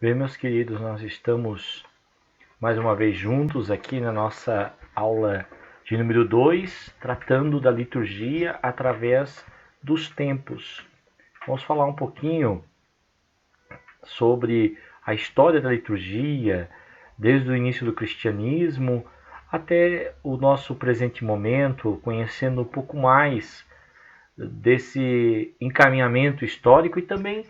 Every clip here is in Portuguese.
Bem, meus queridos, nós estamos mais uma vez juntos aqui na nossa aula de número 2, tratando da liturgia através dos tempos. Vamos falar um pouquinho sobre a história da liturgia, desde o início do cristianismo até o nosso presente momento, conhecendo um pouco mais desse encaminhamento histórico e também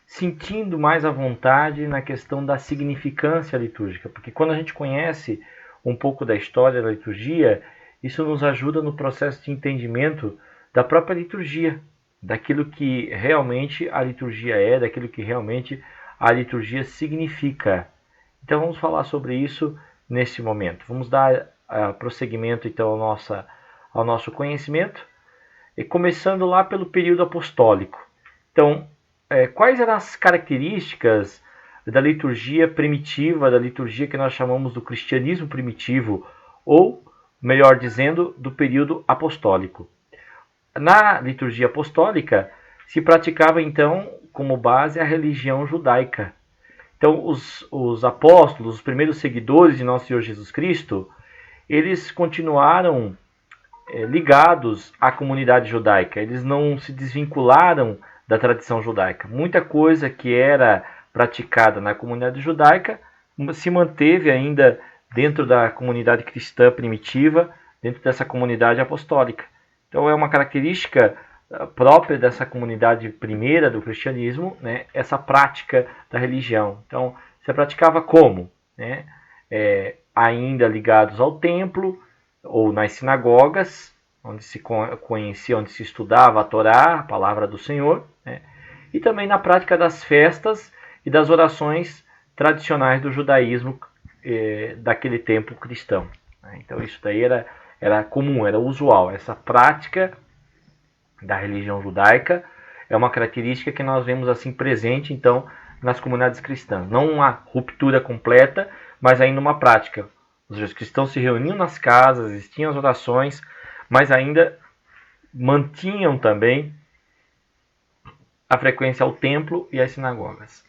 sentindo mais à vontade na questão da significância litúrgica, porque quando a gente conhece um pouco da história da liturgia, isso nos ajuda no processo de entendimento da própria liturgia, daquilo que realmente a liturgia é, daquilo que realmente a liturgia significa. Então vamos falar sobre isso nesse momento. Vamos dar prosseguimento então ao nosso conhecimento, e começando lá pelo período apostólico. Então, quais eram as características da liturgia primitiva, da liturgia que nós chamamos do cristianismo primitivo, ou, melhor dizendo, do período apostólico? Na liturgia apostólica, se praticava então como base a religião judaica. Então, os apóstolos, os primeiros seguidores de nosso Senhor Jesus Cristo, eles continuaram ligados à comunidade judaica. Eles não se desvincularam da tradição judaica. Muita coisa que era praticada na comunidade judaica se manteve ainda dentro da comunidade cristã primitiva, dentro dessa comunidade apostólica. Então é uma característica própria dessa comunidade primeira do cristianismo, né, essa prática da religião. Então, você praticava como? Né? Ainda ligados ao templo, ou nas sinagogas, onde se conhecia, onde se estudava a Torá, a palavra do Senhor, né? E também na prática das festas e das orações tradicionais do judaísmo daquele tempo cristão. Né? Então isso daí era comum, era usual. Essa prática da religião judaica é uma característica que nós vemos assim presente então nas comunidades cristãs. Não uma ruptura completa, mas ainda uma prática. Os cristãos se reuniam nas casas, existiam as orações, mas ainda mantinham também a frequência ao templo e às sinagogas.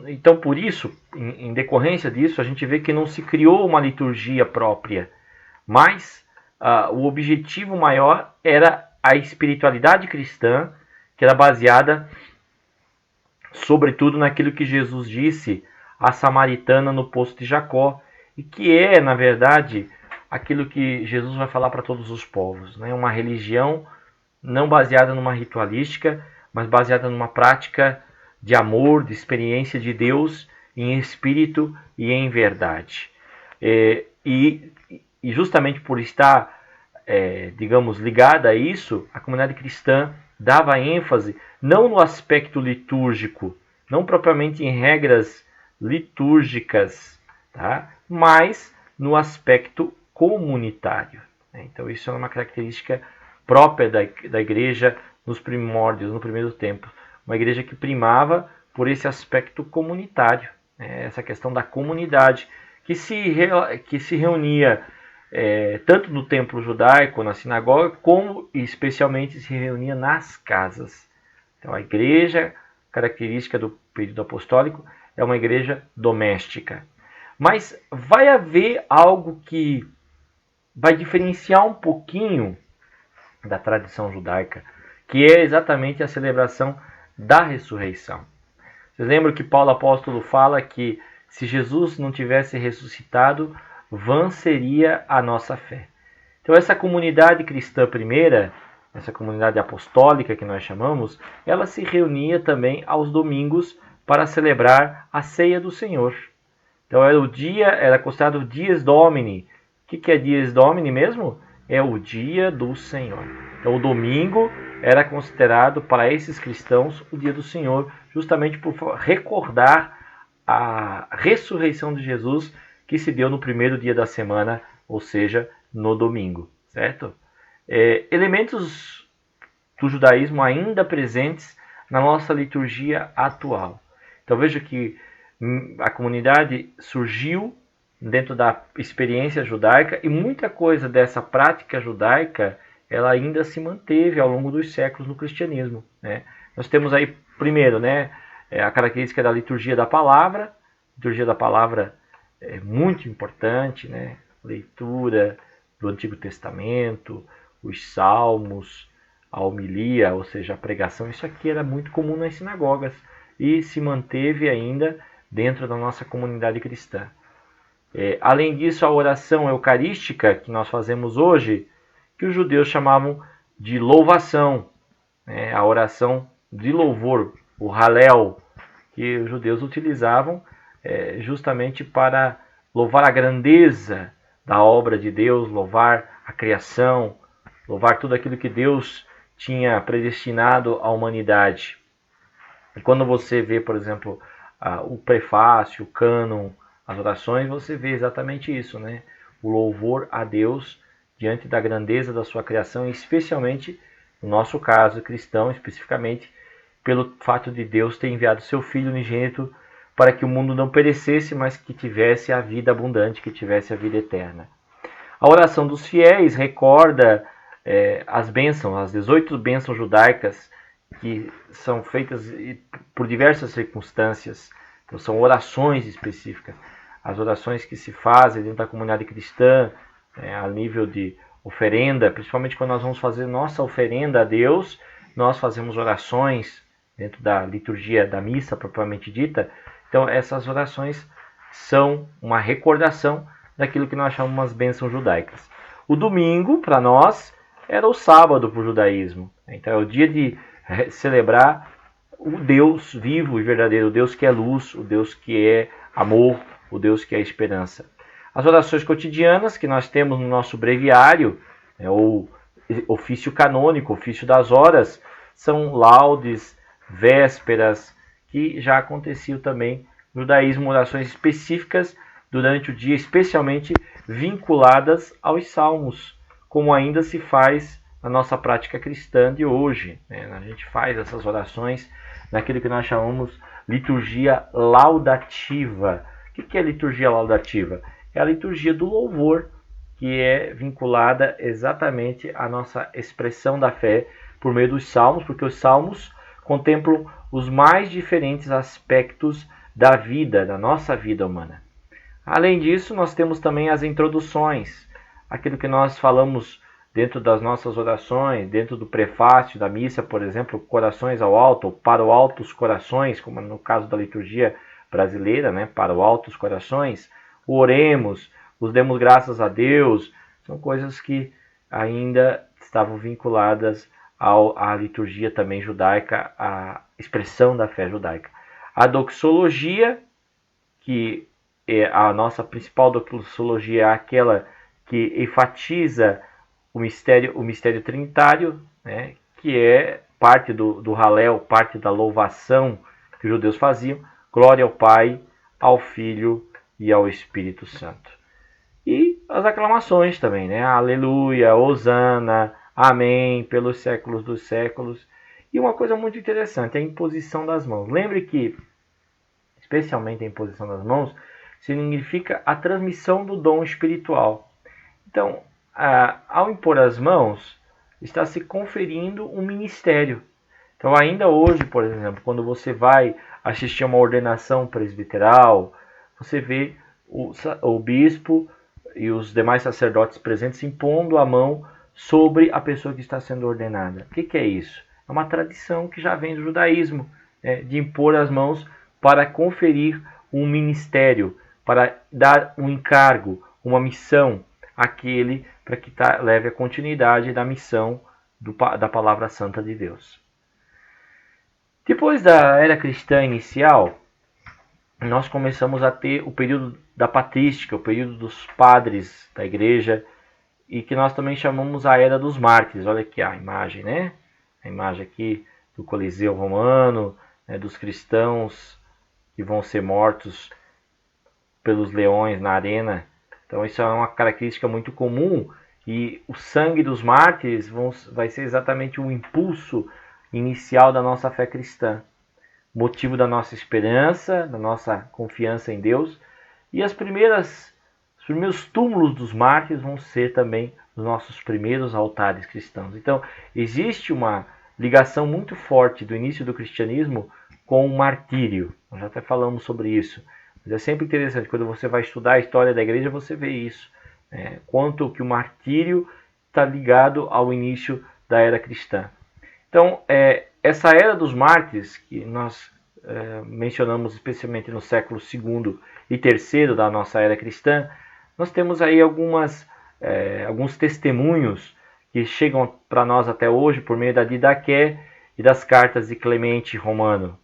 Então, por isso, em decorrência disso, a gente vê que não se criou uma liturgia própria, mas o objetivo maior era a espiritualidade cristã, que era baseada, sobretudo, naquilo que Jesus disse à samaritana no poço de Jacó, e que é, na verdade, aquilo que Jesus vai falar para todos os povos, né? Uma religião não baseada numa ritualística, mas baseada numa prática de amor, de experiência de Deus em espírito e em verdade. E justamente por estar, digamos, ligada a isso, a comunidade cristã dava ênfase não no aspecto litúrgico, não propriamente em regras litúrgicas, tá? Mas no aspecto comunitário. Então isso é uma característica própria da igreja nos primórdios, no primeiro tempo. Uma igreja que primava por esse aspecto comunitário, essa questão da comunidade, que se reunia tanto no templo judaico, na sinagoga, como especialmente se reunia nas casas. Então a igreja, característica do período apostólico, é uma igreja doméstica. Mas vai haver algo que vai diferenciar um pouquinho da tradição judaica, que é exatamente a celebração da ressurreição. Vocês lembram que Paulo apóstolo fala que se Jesus não tivesse ressuscitado, vã seria a nossa fé. Então essa comunidade cristã primeira, essa comunidade apostólica que nós chamamos, ela se reunia também aos domingos para celebrar a ceia do Senhor. Então era considerado o Dies Domini. O que é Dies Domini mesmo? É o dia do Senhor. Então o domingo era considerado para esses cristãos o dia do Senhor, justamente por recordar a ressurreição de Jesus que se deu no primeiro dia da semana, ou seja, no domingo, certo? Elementos do judaísmo ainda presentes na nossa liturgia atual. Então veja que a comunidade surgiu dentro da experiência judaica e muita coisa dessa prática judaica ela ainda se manteve ao longo dos séculos no cristianismo. Né? Nós temos aí, primeiro, né, a característica da liturgia da palavra. A liturgia da palavra é muito importante, né? Leitura do Antigo Testamento, os salmos, a homilia, ou seja, a pregação. Isso aqui era muito comum nas sinagogas e se manteve ainda dentro da nossa comunidade cristã. Além disso, a oração eucarística que nós fazemos hoje, que os judeus chamavam de louvação, né? A oração de louvor, o Halel, que os judeus utilizavam justamente para louvar a grandeza da obra de Deus, louvar a criação, louvar tudo aquilo que Deus tinha predestinado à humanidade. E quando você vê, por exemplo, o prefácio, o cânon, as orações, você vê exatamente isso, né? O louvor a Deus diante da grandeza da sua criação, especialmente, no nosso caso cristão, especificamente, pelo fato de Deus ter enviado seu Filho unigênito para que o mundo não perecesse, mas que tivesse a vida abundante, que tivesse a vida eterna. A oração dos fiéis recorda as bênçãos, as 18 bênçãos judaicas, que são feitas por diversas circunstâncias. Então, são orações específicas. As orações que se fazem dentro da comunidade cristã, a nível de oferenda, principalmente quando nós vamos fazer nossa oferenda a Deus, nós fazemos orações dentro da liturgia da missa propriamente dita. Então, essas orações são uma recordação daquilo que nós chamamos de bênçãos judaicas. O domingo, para nós, era o sábado para o judaísmo. Então, é o dia de celebrar o Deus vivo e verdadeiro, o Deus que é luz, o Deus que é amor, o Deus que é esperança. As orações cotidianas que nós temos no nosso breviário, ou ofício canônico, ofício das horas, são laudes, vésperas, que já aconteciam também no judaísmo, orações específicas durante o dia, especialmente vinculadas aos salmos, como ainda se faz na nossa prática cristã de hoje. A gente faz essas orações naquilo que nós chamamos liturgia laudativa. O que é liturgia laudativa? É a liturgia do louvor, que é vinculada exatamente à nossa expressão da fé por meio dos salmos, porque os salmos contemplam os mais diferentes aspectos da vida, da nossa vida humana. Além disso, nós temos também as introduções, aquilo que nós falamos dentro das nossas orações, dentro do prefácio da missa, por exemplo, corações ao alto, ou para o alto os corações, como no caso da liturgia brasileira, né? Para o alto os corações, o oremos, os demos graças a Deus, são coisas que ainda estavam vinculadas à liturgia também judaica, à expressão da fé judaica. A doxologia, que é a nossa principal doxologia, é aquela que enfatiza o mistério trinitário, né, que é parte do Halel, parte da louvação que os judeus faziam. Glória ao Pai, ao Filho e ao Espírito Santo. E as aclamações também, né? Aleluia, Hosana, Amém, pelos séculos dos séculos. E uma coisa muito interessante, a imposição das mãos. Lembre que, especialmente a imposição das mãos, significa a transmissão do dom espiritual. Então, ao impor as mãos, está se conferindo um ministério. Então, ainda hoje, por exemplo, quando você vai assistir a uma ordenação presbiteral, você vê o bispo e os demais sacerdotes presentes impondo a mão sobre a pessoa que está sendo ordenada. O que é isso? É uma tradição que já vem do judaísmo, de impor as mãos para conferir um ministério, para dar um encargo, uma missão àquele para que leve a continuidade da missão da palavra santa de Deus. Depois da era cristã inicial, nós começamos a ter o período da patrística, o período dos padres da igreja, e que nós também chamamos a era dos mártires. Olha aqui a imagem, né? A imagem aqui do Coliseu Romano, né, dos cristãos que vão ser mortos pelos leões na arena. Então isso é uma característica muito comum, e o sangue dos mártires vai ser exatamente o impulso inicial da nossa fé cristã, motivo da nossa esperança, da nossa confiança em Deus. E os primeiros túmulos dos mártires vão ser também os nossos primeiros altares cristãos. Então, existe uma ligação muito forte do início do cristianismo com o martírio. Nós já até falamos sobre isso. Mas é sempre interessante, quando você vai estudar a história da igreja, você vê isso. Quanto que o martírio está ligado ao início da era cristã. Então, essa era dos mártires, que nós mencionamos especialmente no século II e III da nossa era cristã, nós temos aí alguns testemunhos que chegam para nós até hoje por meio da Didaqué e das cartas de Clemente Romano.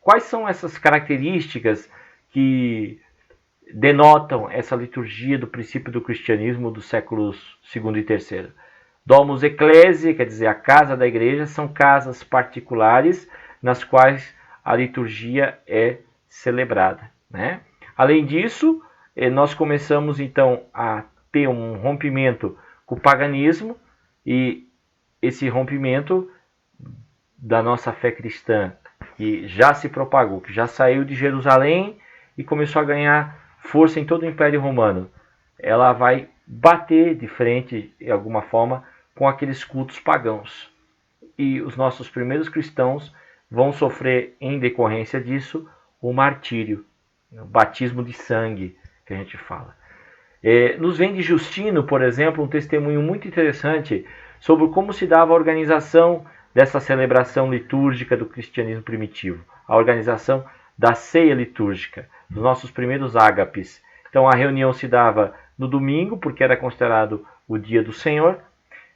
Quais são essas características que denotam essa liturgia do princípio do cristianismo dos séculos II e III? Domus Ecclesiae, quer dizer, a casa da igreja, são casas particulares nas quais a liturgia é celebrada, né? Além disso, nós começamos então a ter um rompimento com o paganismo, e esse rompimento da nossa fé cristã, que já se propagou, que já saiu de Jerusalém e começou a ganhar força em todo o Império Romano, ela vai bater de frente, de alguma forma, com aqueles cultos pagãos. E os nossos primeiros cristãos vão sofrer, em decorrência disso, o martírio, o batismo de sangue, que a gente fala. Nos vem de Justino, por exemplo, um testemunho muito interessante sobre como se dava a organização dessa celebração litúrgica do cristianismo primitivo, a organização da ceia litúrgica, dos nossos primeiros ágapes. Então a reunião se dava no domingo, porque era considerado o dia do Senhor,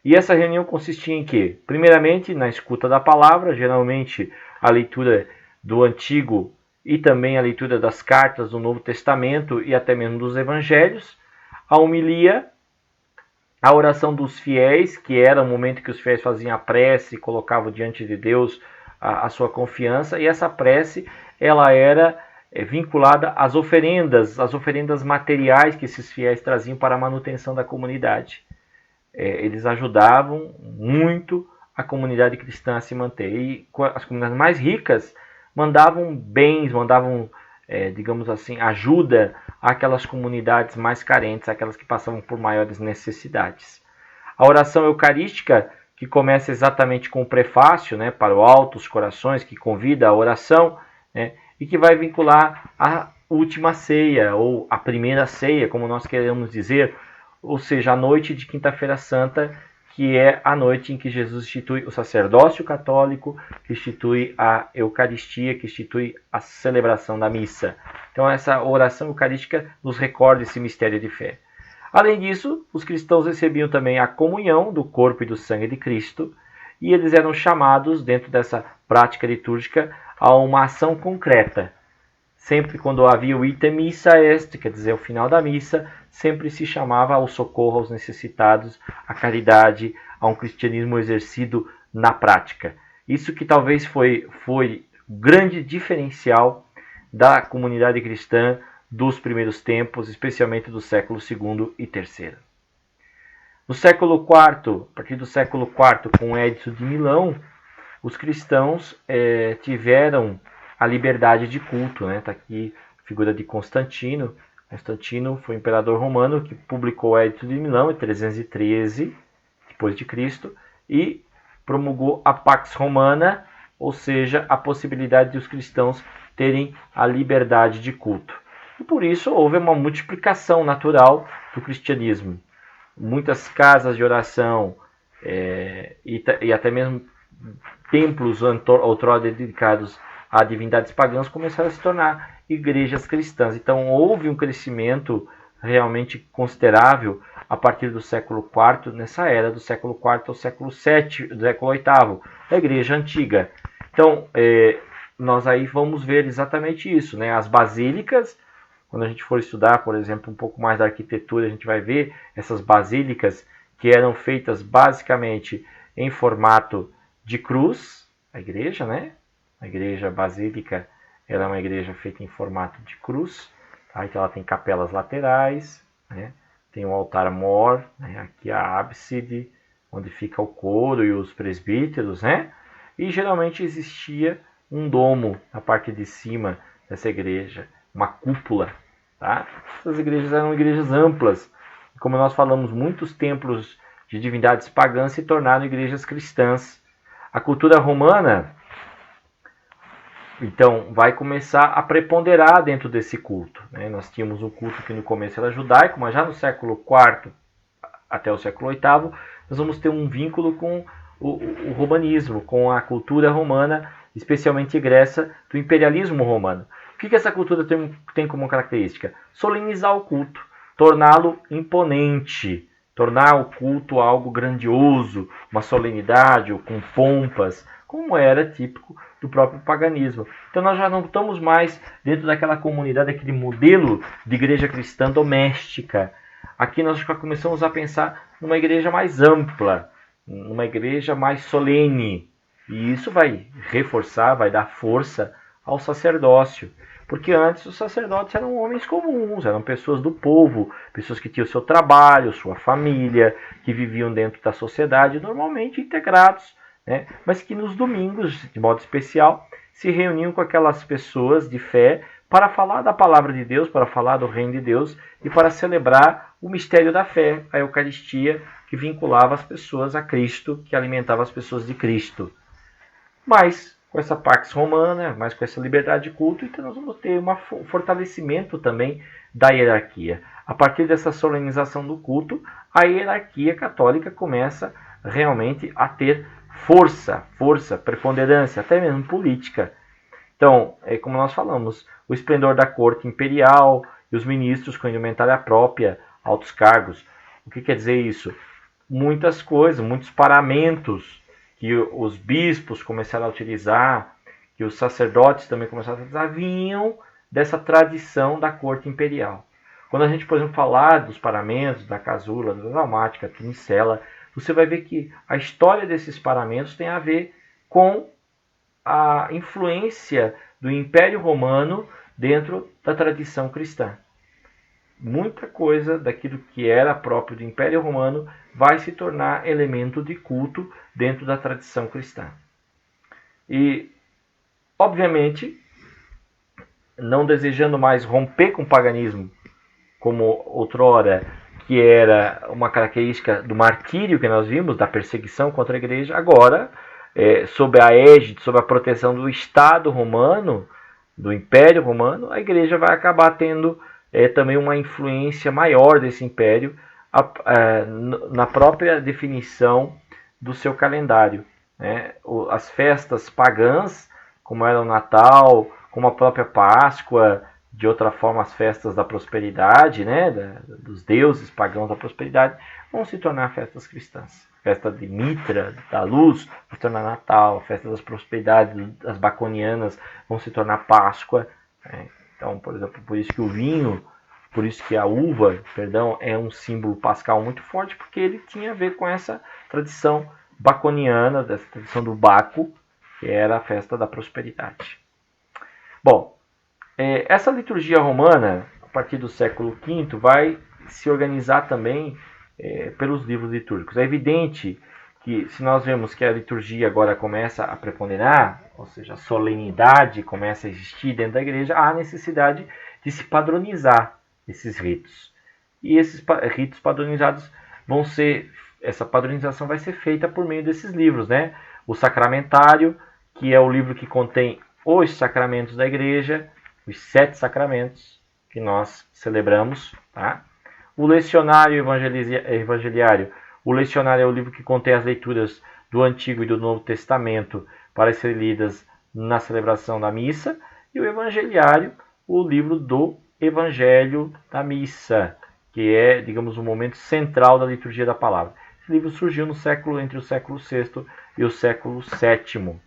e essa reunião consistia em quê? Primeiramente, na escuta da palavra, geralmente a leitura do Antigo e também a leitura das cartas do Novo Testamento e até mesmo dos Evangelhos, a homilia, a oração dos fiéis, que era o momento que os fiéis faziam a prece e colocavam diante de Deus a sua confiança, e essa prece ela era vinculada às oferendas materiais que esses fiéis traziam para a manutenção da comunidade. Eles ajudavam muito a comunidade cristã a se manter. E as comunidades mais ricas mandavam bens, mandavam, digamos assim, ajuda àquelas comunidades mais carentes, aquelas que passavam por maiores necessidades. A oração eucarística, que começa exatamente com o prefácio, né, para o alto, os corações, que convida a oração, né, e que vai vincular a última ceia, ou a primeira ceia, como nós queremos dizer, ou seja, a noite de Quinta-feira Santa, que é a noite em que Jesus institui o sacerdócio católico, que institui a Eucaristia, que institui a celebração da missa. Então essa oração eucarística nos recorda esse mistério de fé. Além disso, os cristãos recebiam também a comunhão do corpo e do sangue de Cristo, e eles eram chamados, dentro dessa prática litúrgica, a uma ação concreta. Sempre quando havia o ite missa est, quer dizer, o final da missa, sempre se chamava ao socorro aos necessitados, à caridade, a um cristianismo exercido na prática. Isso que talvez foi o grande diferencial da comunidade cristã dos primeiros tempos, especialmente do século II e III. No século IV, a partir do século IV, com o Edito de Milão, os cristãos tiveram a liberdade de culto. Está aqui a figura de Constantino. Constantino foi um imperador romano que publicou o Edito de Milão em 313 depois de Cristo e promulgou a Pax Romana, ou seja, a possibilidade de os cristãos terem a liberdade de culto. E por isso houve uma multiplicação natural do cristianismo. Muitas casas de oração e até mesmo templos outrora dedicados a divindades pagãs começaram a se tornar igrejas cristãs. Então houve um crescimento realmente considerável a partir do século IV, nessa era do século IV ao século VII, do século VIII, da igreja antiga. Então nós aí vamos ver exatamente isso, né? As basílicas, quando a gente for estudar, por exemplo, um pouco mais da arquitetura, a gente vai ver essas basílicas que eram feitas basicamente em formato de cruz, a igreja, né? A igreja basílica, ela é uma igreja feita em formato de cruz, tá? Então ela tem capelas laterais, né? Tem o altar-mor, né? Aqui a ábside, onde fica o coro e os presbíteros, né? E geralmente existia um domo na parte de cima dessa igreja, uma cúpula, tá? Essas igrejas eram igrejas amplas. Como nós falamos, muitos templos de divindades pagãs se tornaram igrejas cristãs. A cultura romana Então, vai começar a preponderar dentro desse culto. Né? Nós tínhamos um culto que no começo era judaico, mas já no século IV até o século VIII, nós vamos ter um vínculo com o romanismo, com a cultura romana, especialmente egressa do imperialismo romano. O que essa cultura tem como característica? Solenizar o culto, torná-lo imponente, tornar o culto algo grandioso, uma solenidade ou com pompas, como era típico do próprio paganismo. Então nós já não estamos mais dentro daquela comunidade, daquele modelo de igreja cristã doméstica. Aqui nós já começamos a pensar numa igreja mais ampla, numa igreja mais solene. E isso vai reforçar, vai dar força ao sacerdócio. Porque antes os sacerdotes eram homens comuns, eram pessoas do povo, pessoas que tinham seu trabalho, sua família, que viviam dentro da sociedade, normalmente integrados, né? Mas que nos domingos, de modo especial, se reuniam com aquelas pessoas de fé para falar da palavra de Deus, para falar do reino de Deus e para celebrar o mistério da fé, a Eucaristia, que vinculava as pessoas a Cristo, que alimentava as pessoas de Cristo. Mas com essa Pax Romana, mas com essa liberdade de culto, então nós vamos ter um fortalecimento também da hierarquia. A partir dessa solenização do culto, a hierarquia católica começa realmente a ter força, preponderância, até mesmo política. Então, como nós falamos, o esplendor da corte imperial e os ministros com indumentária própria, altos cargos. O que quer dizer isso? Muitas coisas, muitos paramentos que os bispos começaram a utilizar, que os sacerdotes também começaram a utilizar, vinham dessa tradição da corte imperial. Quando a gente, por exemplo, falar dos paramentos, da casula, da dalmática, tunicela, você vai ver que a história desses paramentos tem a ver com a influência do Império Romano dentro da tradição cristã. Muita coisa daquilo que era próprio do Império Romano vai se tornar elemento de culto dentro da tradição cristã. E, obviamente, não desejando mais romper com o paganismo, como outrora, que era uma característica do martírio que nós vimos, da perseguição contra a igreja, agora, sob a égide, sob a proteção do Estado romano, do Império Romano, a igreja vai acabar tendo também uma influência maior desse império na própria definição do seu calendário. Né? As festas pagãs, como era o Natal, como a própria Páscoa, de outra forma as festas da prosperidade, né? Dos deuses pagãos da prosperidade, vão se tornar festas cristãs. A festa de Mitra, da luz, vai se tornar Natal. A festa das prosperidades, das baconianas, vão se tornar Páscoa. Né? Então, por exemplo, por isso que o vinho, por isso que a uva, perdão, é um símbolo pascal muito forte, porque ele tinha a ver com essa tradição baconiana, dessa tradição do Baco, que era a festa da prosperidade. Bom, essa liturgia romana, a partir do século V, vai se organizar também pelos livros litúrgicos. É evidente que, se nós vemos que a liturgia agora começa a preponderar, ou seja, a solenidade começa a existir dentro da igreja, há necessidade de se padronizar esses ritos. E esses ritos padronizados essa padronização vai ser feita por meio desses livros, né? O Sacramentário, que é o livro que contém os sacramentos da igreja, os 7 sacramentos que nós celebramos, tá? O Lecionário Evangeliário. O Lecionário é o livro que contém as leituras do Antigo e do Novo Testamento para serem lidas na celebração da missa. E o Evangeliário, o livro do Evangelho da Missa, que é, digamos, o momento central da liturgia da palavra. Esse livro surgiu entre o século VI e o século VII.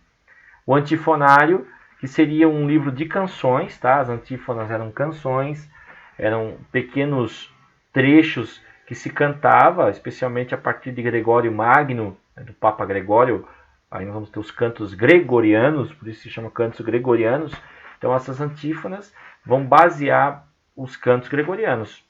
O Antifonário, que seria um livro de canções, tá? As antífonas eram canções, eram pequenos trechos que se cantava, especialmente a partir de Gregório Magno, do Papa Gregório. Aí nós vamos ter os cantos gregorianos, por isso se chama cantos gregorianos. Então essas antífonas vão basear os cantos gregorianos.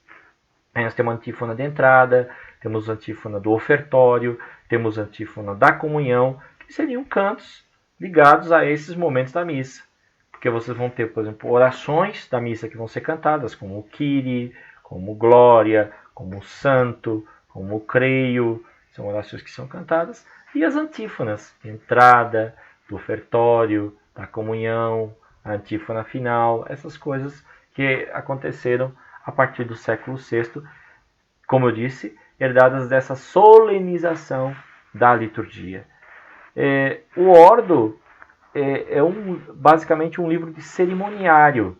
Aí nós temos a antífona de entrada, temos a antífona do ofertório, temos a antífona da comunhão, que seriam cantos ligados a esses momentos da missa. Porque vocês vão ter, por exemplo, orações da missa que vão ser cantadas, como o Kyrie, como Glória, como Santo, como Creio. São orações que são cantadas. E as antífonas, de entrada, do ofertório, da comunhão, a antífona final, essas coisas que aconteceram a partir do século VI, como eu disse, herdadas dessa solenização da liturgia. O Ordo é basicamente um livro de cerimoniário,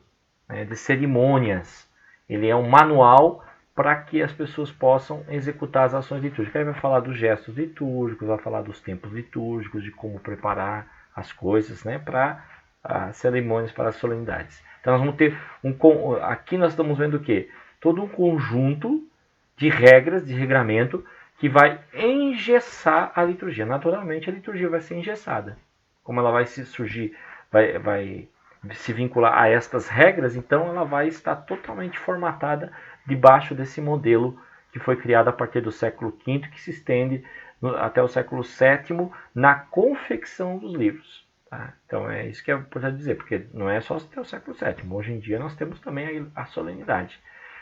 né, de cerimônias. Ele é um manual para que as pessoas possam executar as ações litúrgicas. Ele vai falar dos gestos litúrgicos, vai falar dos tempos litúrgicos, de como preparar as coisas, né, para as cerimônias, para as solenidades. Então nós vamos ter aqui nós estamos vendo o quê? Todo um conjunto de regras, de regramento, que vai engessar a liturgia. Naturalmente a liturgia vai ser engessada. Como ela vai se surgir, vai se vincular a estas regras, então ela vai estar totalmente formatada debaixo desse modelo que foi criado a partir do século V, que se estende até o século VII na confecção dos livros. Tá? Então é isso que é importante dizer, porque não é só até o século VII. Hoje em dia nós temos também a solenidade.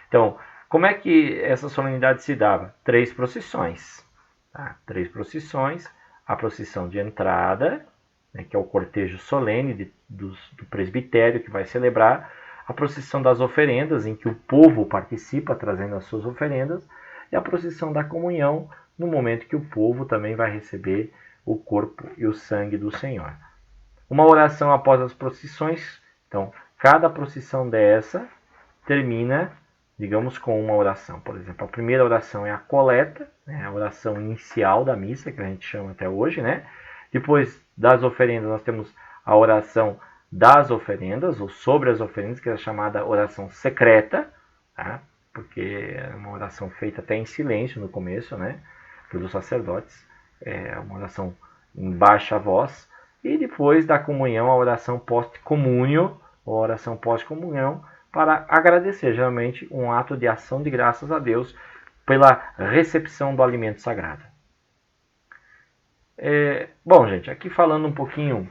Então, como é que essa solenidade se dava? 3 procissões. Tá? 3 procissões. A procissão de entrada, né, que é o cortejo solene do presbitério que vai celebrar. A procissão das oferendas, em que o povo participa trazendo as suas oferendas. E a procissão da comunhão, no momento que o povo também vai receber o corpo e o sangue do Senhor. Uma oração após as procissões. Então, cada procissão dessa termina, digamos, com uma oração. Por exemplo, a primeira oração é a coleta, né, a oração inicial da missa, que a gente chama até hoje, né? Depois das oferendas, nós temos a oração das oferendas, ou sobre as oferendas, que é a chamada oração secreta, tá? Porque é uma oração feita até em silêncio no começo, né? Pelos sacerdotes. É uma oração em baixa voz. E depois da comunhão, a oração post-comúnio, ou oração pós-comunhão, para agradecer, geralmente um ato de ação de graças a Deus pela recepção do alimento sagrado. Bom, gente, aqui falando um pouquinho...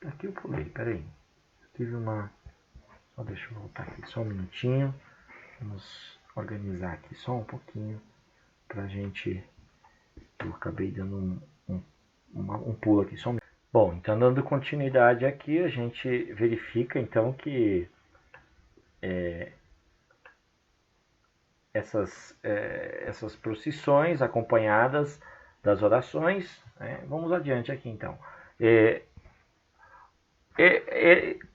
Aqui eu pulei, peraí. Tive uma... deixa eu voltar aqui só um minutinho. Vamos organizar aqui só um pouquinho para a gente... Eu acabei dando um pulo aqui só um minuto. Bom, então dando continuidade aqui, a gente verifica então que essas procissões acompanhadas das orações, né? Vamos adiante aqui então.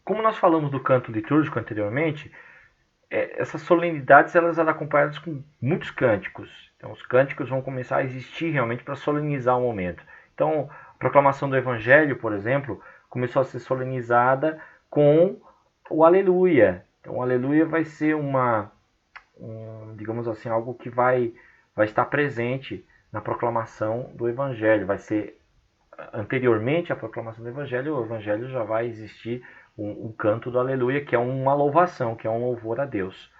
Como nós falamos do canto litúrgico anteriormente, essas solenidades elas eram acompanhadas com muitos cânticos. Então os cânticos vão começar a existir realmente para solenizar o momento. Então a proclamação do Evangelho, por exemplo, começou a ser solenizada com o Aleluia. Então o Aleluia vai ser digamos assim, algo que vai estar presente na proclamação do Evangelho. Vai ser anteriormente à proclamação do Evangelho, o Evangelho já vai existir um canto do Aleluia, que é uma louvação, que é um louvor a Deus.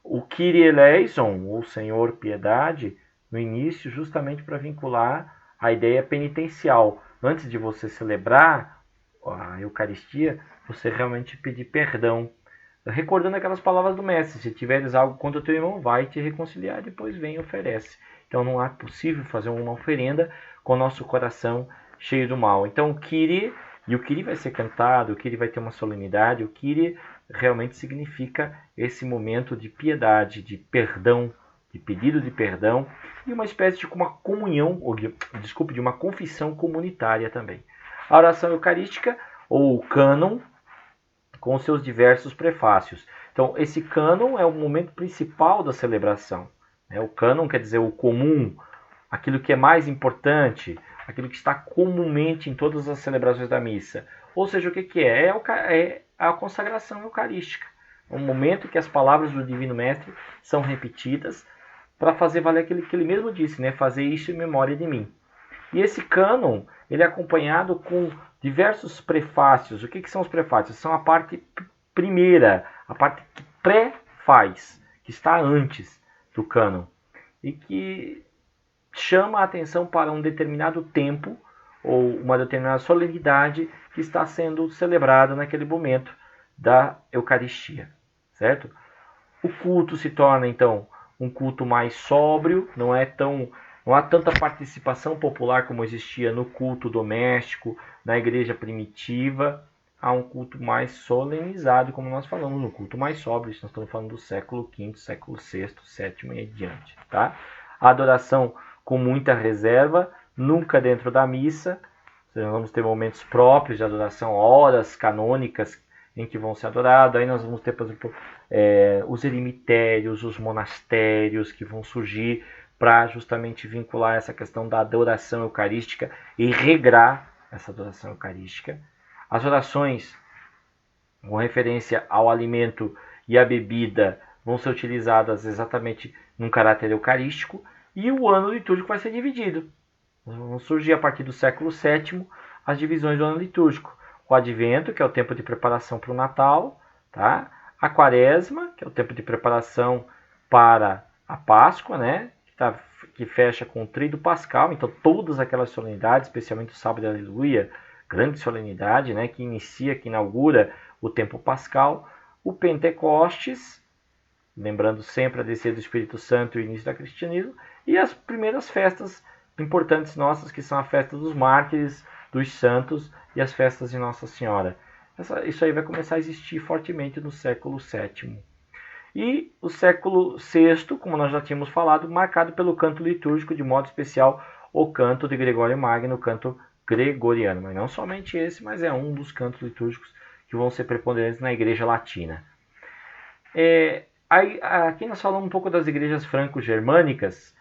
O Kyrie eleison, ou Senhor piedade, no início, justamente para vincular a ideia penitencial. Antes de você celebrar a Eucaristia, você realmente pedir perdão. Recordando aquelas palavras do Mestre: se tiveres algo contra o teu irmão, vai te reconciliar, depois vem e oferece. Então não é possível fazer uma oferenda com o nosso coração cheio do mal. Então o Kyrie vai ser cantado, o Kyrie vai ter uma solenidade, o Kyrie realmente significa esse momento de piedade, de perdão, de pedido de perdão, e uma espécie de uma comunhão, de uma confissão comunitária também. A oração eucarística, ou o cânon, com seus diversos prefácios. Então, esse cânon é o momento principal da celebração. O cânon quer dizer o comum, aquilo que é mais importante, aquilo que está comumente em todas as celebrações da missa. Ou seja, o que é? É a consagração eucarística. É um momento que as palavras do Divino Mestre são repetidas para fazer valer aquilo que ele mesmo disse, né? Fazer isso em memória de mim. E esse cânon, ele é acompanhado com diversos prefácios. O que são os prefácios? São a parte primeira, a parte que pré-faz, que está antes do cânon, e que chama a atenção para um determinado tempo ou uma determinada solenidade que está sendo celebrada naquele momento da Eucaristia, certo? O culto se torna, então, um culto mais sóbrio, não há tanta participação popular como existia no culto doméstico, na igreja primitiva. a um culto mais solenizado, como nós falamos, um culto mais sóbrio. Isso nós estamos falando do século V, século VI, VII e adiante. Tá? A adoração com muita reserva, nunca dentro da missa. Nós vamos ter momentos próprios de adoração, horas canônicas em que vão ser adorados. Aí nós vamos ter, por exemplo, os eremitérios, os monastérios que vão surgir para justamente vincular essa questão da adoração eucarística e regrar essa adoração eucarística. As orações com referência ao alimento e à bebida vão ser utilizadas exatamente num caráter eucarístico, e o ano litúrgico vai ser dividido. Vão surgir a partir do século VII as divisões do ano litúrgico. O Advento, que é o tempo de preparação para o Natal, tá? A Quaresma, que é o tempo de preparação para a Páscoa, né? Que fecha com o Tríduo Pascal. Então todas aquelas solenidades, especialmente o Sábado de Aleluia, grande solenidade, né? Que inicia, que inaugura o tempo pascal. O Pentecostes, lembrando sempre a descida do Espírito Santo e o início do cristianismo, e as primeiras festas importantes nossas, que são a festa dos mártires, dos santos e as festas de Nossa Senhora. Isso aí vai começar a existir fortemente no século VII. E o século VI, como nós já tínhamos falado, marcado pelo canto litúrgico, de modo especial o canto de Gregório Magno, o canto gregoriano. Mas não somente esse, mas é um dos cantos litúrgicos que vão ser preponderantes na Igreja Latina. Aqui nós falamos um pouco das igrejas franco-germânicas,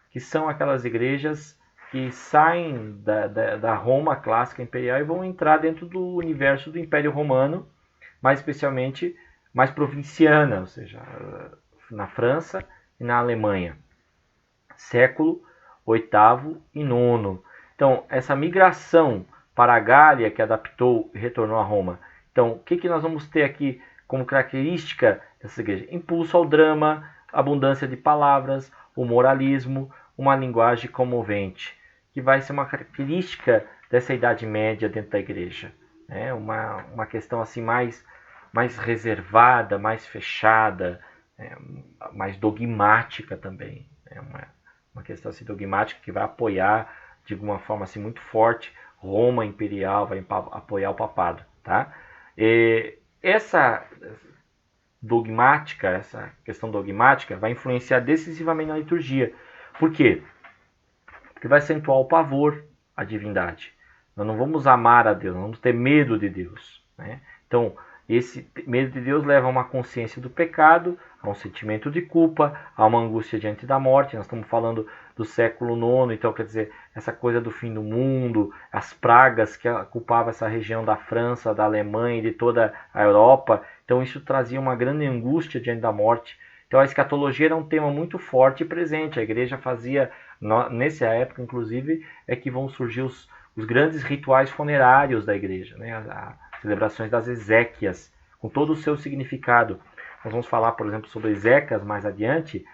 que são aquelas igrejas que saem da Roma clássica imperial e vão entrar dentro do universo do Império Romano, mais especialmente mais provinciana, ou seja, na França e na Alemanha. Século VIII e IX. Então, essa migração para a Gália, que adaptou e retornou a Roma. Então, o que nós vamos ter aqui como característica dessa igreja? Impulso ao drama, abundância de palavras, o moralismo, uma linguagem comovente, que vai ser uma característica dessa Idade Média dentro da igreja. É uma questão assim mais reservada, mais fechada, mais dogmática também. É uma questão assim, dogmática que vai apoiar de alguma forma assim, muito forte Roma imperial, vai apoiar o papado. Tá? Essa dogmática, essa questão dogmática vai influenciar decisivamente na liturgia. Por quê? Porque vai acentuar o pavor à divindade. Nós não vamos amar a Deus, não vamos ter medo de Deus. Né? Então, esse medo de Deus leva a uma consciência do pecado, a um sentimento de culpa, a uma angústia diante da morte. Nós estamos falando do século IX, então quer dizer, essa coisa do fim do mundo, as pragas que culpavam essa região da França, da Alemanha e de toda a Europa. Então isso trazia uma grande angústia diante da morte. Então a escatologia era um tema muito forte e presente. A igreja fazia, nessa época inclusive, é que vão surgir os grandes rituais funerários da igreja, né? As celebrações das exéquias, com todo o seu significado. Nós vamos falar, por exemplo, sobre exéquias mais adiante,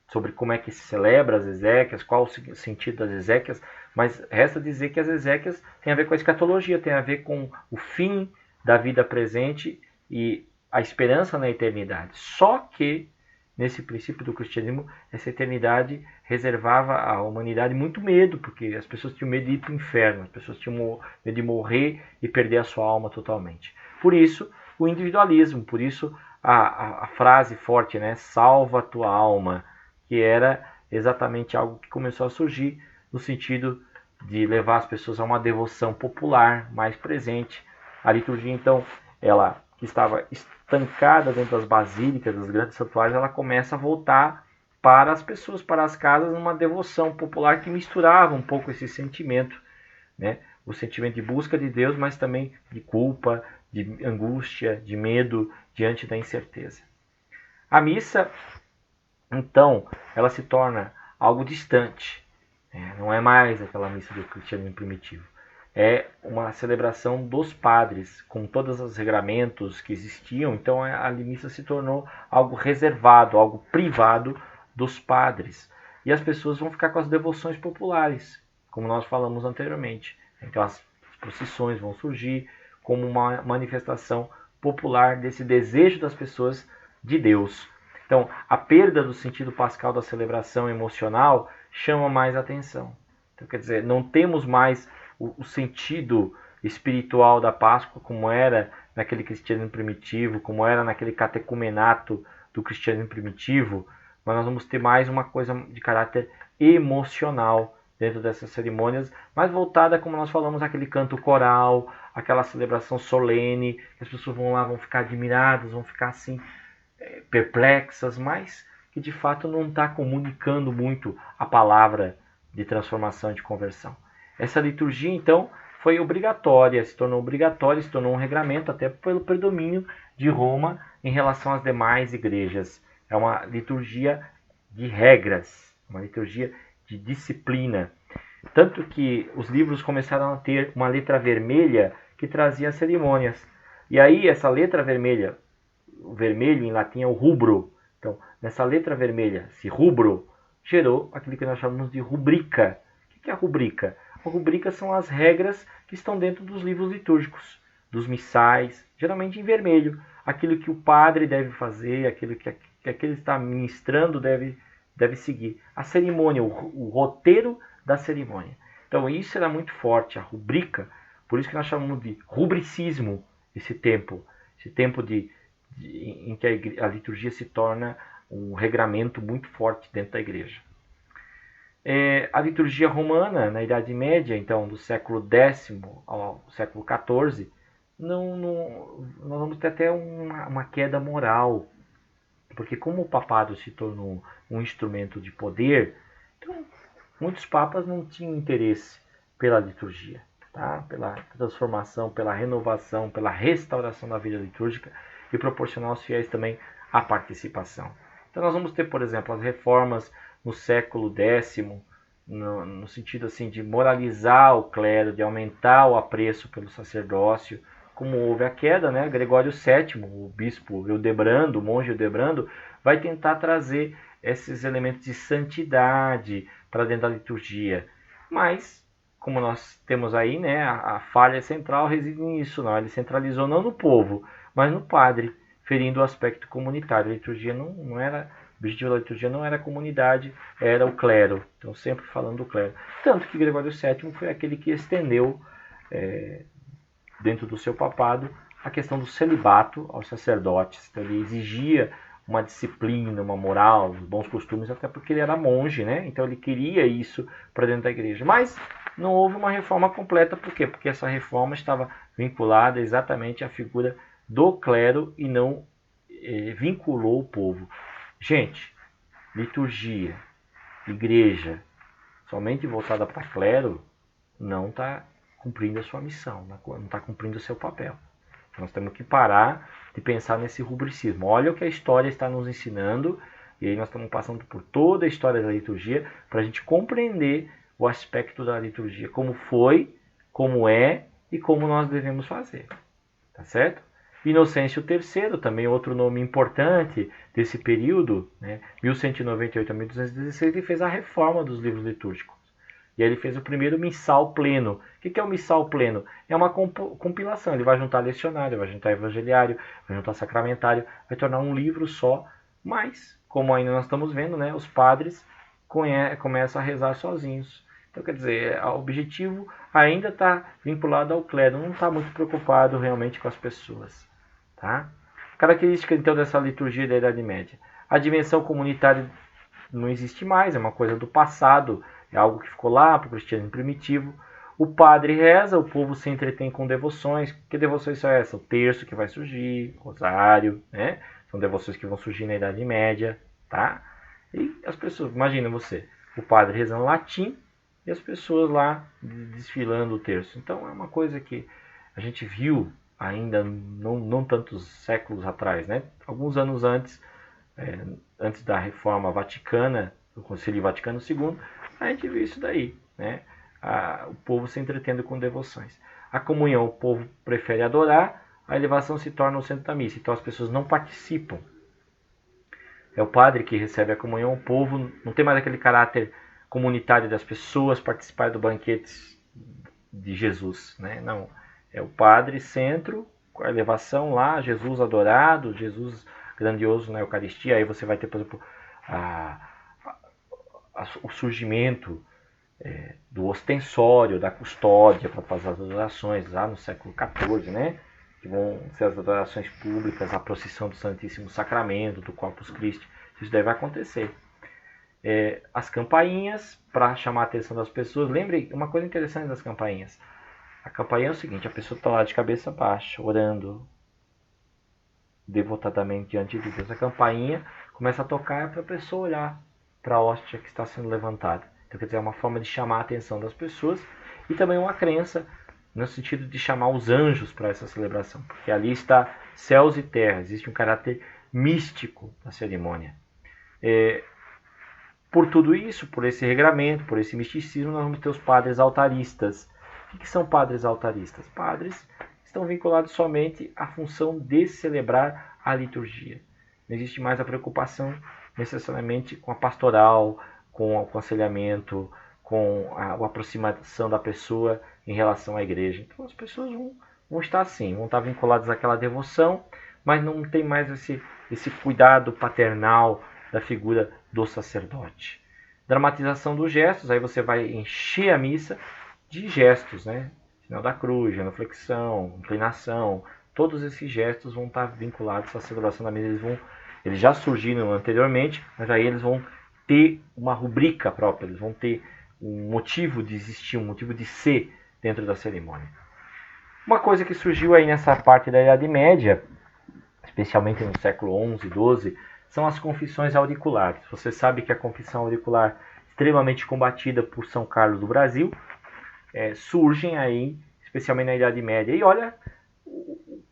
sobre como é que se celebra as exéquias, qual o sentido das exéquias, mas resta dizer que as exéquias têm a ver com a escatologia, tem a ver com o fim da vida presente e a esperança na eternidade. Só que, nesse princípio do cristianismo, essa eternidade reservava à humanidade muito medo, porque as pessoas tinham medo de ir para o inferno, as pessoas tinham medo de morrer e perder a sua alma totalmente. Por isso, o individualismo, por isso a frase forte, né? Salva a tua alma, que era exatamente algo que começou a surgir no sentido de levar as pessoas a uma devoção popular mais presente. A liturgia, então, ela que estava estancada dentro das basílicas, dos grandes santuários, ela começa a voltar para as pessoas, para as casas, numa devoção popular que misturava um pouco esse sentimento, né? O sentimento de busca de Deus, mas também de culpa, de angústia, de medo diante da incerteza. A missa, então, ela se torna algo distante. Não é mais aquela missa do cristianismo primitivo. É uma celebração dos padres, com todos os regramentos que existiam. Então a missa se tornou algo reservado, algo privado dos padres. E as pessoas vão ficar com as devoções populares, como nós falamos anteriormente. Então as procissões vão surgir como uma manifestação popular desse desejo das pessoas de Deus. Então a perda do sentido pascal da celebração emocional chama mais atenção. Então, quer dizer, não temos mais o sentido espiritual da Páscoa, como era naquele cristianismo primitivo, como era naquele catecumenato do cristianismo primitivo, mas nós vamos ter mais uma coisa de caráter emocional dentro dessas cerimônias, mais voltada, como nós falamos, aquele canto coral, aquela celebração solene, que as pessoas vão lá, vão ficar admiradas, vão ficar assim, perplexas, mas que de fato não está comunicando muito a palavra de transformação e de conversão. Essa liturgia, então, foi obrigatória, se tornou um regramento, até pelo predomínio de Roma em relação às demais igrejas. É uma liturgia de regras, uma liturgia de disciplina. Tanto que os livros começaram a ter uma letra vermelha que trazia as cerimônias. E aí essa letra vermelha, o vermelho em latim é o rubro. Então, nessa letra vermelha, esse rubro, gerou aquilo que nós chamamos de rubrica. O que é a rubrica? A rubrica são as regras que estão dentro dos livros litúrgicos, dos missais, geralmente em vermelho. Aquilo que o padre deve fazer, aquilo que aquele está ministrando deve seguir. A cerimônia, o roteiro da cerimônia. Então isso era muito forte, a rubrica, por isso que nós chamamos de rubricismo esse tempo em que a liturgia se torna um regramento muito forte dentro da igreja. A liturgia romana, na Idade Média, então do século X ao século XIV, nós vamos ter até uma queda moral, porque como o papado se tornou um instrumento de poder, então muitos papas não tinham interesse pela liturgia, tá? Pela transformação, pela renovação, pela restauração da vida litúrgica e proporcionar aos fiéis também a participação. Então nós vamos ter, por exemplo, as reformas no século X, no sentido assim de moralizar o clero, de aumentar o apreço pelo sacerdócio. Como houve a queda, né? Gregório VII, o bispo Hildebrando, o monge Hildebrando, vai tentar trazer esses elementos de santidade para dentro da liturgia. Mas, como nós temos aí, né, a falha central reside nisso, não. Ele centralizou não no povo, mas no padre, ferindo o aspecto comunitário. A liturgia não era, o objetivo da liturgia não era a comunidade, era o clero. Então, sempre falando do clero. Tanto que Gregório VII foi aquele que estendeu, dentro do seu papado, a questão do celibato aos sacerdotes. Então, ele exigia uma disciplina, uma moral, uns bons costumes, até porque ele era monge, né? Então ele queria isso para dentro da igreja. Mas não houve uma reforma completa, por quê? Porque essa reforma estava vinculada exatamente à figura do clero e não vinculou o povo. Gente, liturgia, igreja, somente voltada para clero, não está cumprindo a sua missão, não está cumprindo o seu papel. Nós temos que parar de pensar nesse rubricismo. Olha o que a história está nos ensinando, e aí nós estamos passando por toda a história da liturgia para a gente compreender o aspecto da liturgia, como foi, como é e como nós devemos fazer. Tá certo? Inocêncio III, também outro nome importante desse período, né? 1198 a 1216, ele fez a reforma dos livros litúrgicos. E aí ele fez o primeiro missal pleno. O que é o missal pleno? É uma compilação. Ele vai juntar lecionário, vai juntar evangeliário, vai juntar sacramentário, vai tornar um livro só. Mas, como ainda nós estamos vendo, né, os padres começam a rezar sozinhos. Então, quer dizer, o objetivo ainda está vinculado ao clero, não está muito preocupado realmente com as pessoas. Tá? Característica, então, dessa liturgia da Idade Média. A dimensão comunitária não existe mais, é uma coisa do passado, é algo que ficou lá para o cristianismo primitivo. O padre reza, o povo se entretém com devoções. Que devoções são essas? O terço que vai surgir, o rosário, né? São devoções que vão surgir na Idade Média, tá? E as pessoas, imagina você, o padre rezando latim e as pessoas lá desfilando o terço. Então é uma coisa que a gente viu ainda não tantos séculos atrás, né? Alguns anos antes, antes da Reforma Vaticana, do Concílio Vaticano II, a gente viu isso daí, né? O povo se entretendo com devoções. A comunhão, o povo prefere adorar, a elevação se torna o centro da missa. Então as pessoas não participam. É o padre que recebe a comunhão, o povo não tem mais aquele caráter comunitário das pessoas participarem do banquete de Jesus, né? Não, é o padre centro, com a elevação lá, Jesus adorado, Jesus grandioso na Eucaristia. Aí você vai ter, por exemplo, o surgimento do ostensório, da custódia para fazer as adorações lá no século XIV, né? Que vão ser as adorações públicas, a procissão do Santíssimo Sacramento, do Corpus Christi. Isso deve acontecer. As campainhas para chamar a atenção das pessoas. Lembre uma coisa interessante das campainhas. A campainha é o seguinte: a pessoa está lá de cabeça baixa, orando devotadamente diante de Deus. A campainha começa a tocar para a pessoa olhar para a hóstia que está sendo levantada. Então, quer dizer, é uma forma de chamar a atenção das pessoas e também uma crença no sentido de chamar os anjos para essa celebração, porque ali está céus e terra, existe um caráter místico da cerimônia. Por tudo isso, por esse regramento, por esse misticismo, nós vamos ter os padres altaristas. O que são padres altaristas? Padres estão vinculados somente à função de celebrar a liturgia. Não existe mais a preocupação necessariamente com a pastoral, com o aconselhamento, com a aproximação da pessoa em relação à igreja. Então as pessoas vão estar assim, vão estar vinculadas àquela devoção, mas não tem mais esse cuidado paternal da figura do sacerdote. Dramatização dos gestos, aí você vai encher a missa de gestos, né? Sinal da cruz, genuflexão, inclinação, todos esses gestos vão estar vinculados à celebração da missa. Eles já surgiram anteriormente, mas aí eles vão ter uma rubrica própria, eles vão ter um motivo de existir, um motivo de ser dentro da cerimônia. Uma coisa que surgiu aí nessa parte da Idade Média, especialmente no século XI e XII, são as confissões auriculares. Você sabe que a confissão auricular, extremamente combatida por São Carlos do Brasil, surgem aí, especialmente na Idade Média. E olha,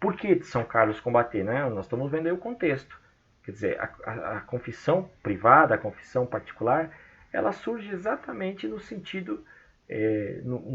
por que São Carlos combater, né? Nós estamos vendo aí o contexto. Quer dizer, a confissão privada, a confissão particular, ela surge exatamente no sentido,